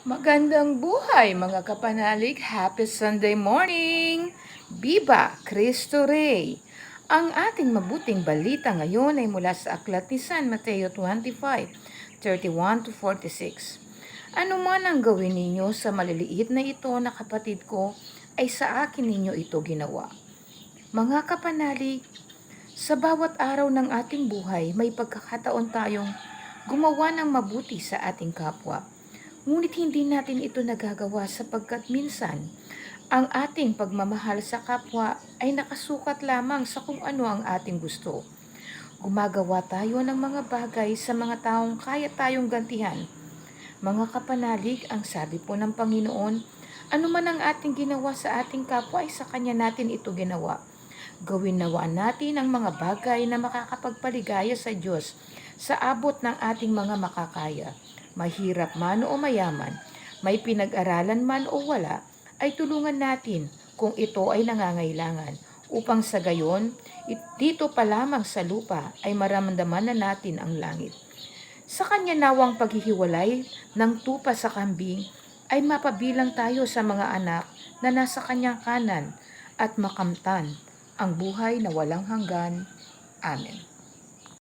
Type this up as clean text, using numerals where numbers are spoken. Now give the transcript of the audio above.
Magandang buhay mga kapanalig! Happy Sunday morning! Viva Cristo Rey! Ang ating mabuting balita ngayon ay mula sa aklat ni San Mateo 25:31-46. Ano man ang gawin ninyo sa maliliit na ito na kapatid ko, ay sa akin ninyo ito ginawa. Mga kapanalig, sa bawat araw ng ating buhay, may pagkakataon tayong gumawa ng mabuti sa ating kapwa. Ngunit hindi natin ito nagagawa sapagkat minsan ang ating pagmamahal sa kapwa ay nakasukat lamang sa kung ano ang ating gusto. Gumagawa tayo ng mga bagay sa mga taong kaya tayong gantihan. Mga kapanalig, ang sabi po ng Panginoon, ano man ang ating ginawa sa ating kapwa ay sa Kanya natin ito ginawa. Gawin nawa natin ang mga bagay na makakapagpaligaya sa Diyos sa abot ng ating mga makakaya. Mahirap man o mayaman, may pinag-aralan man o wala, ay tulungan natin kung ito ay nangangailangan, upang sa gayon, dito pa lamang sa lupa ay maramdaman na natin ang langit. Sa kanya nawang paghihiwalay ng tupa sa kambing ay mapabilang tayo sa mga anak na nasa kanyang kanan at makamtan ang buhay na walang hanggan. Amen.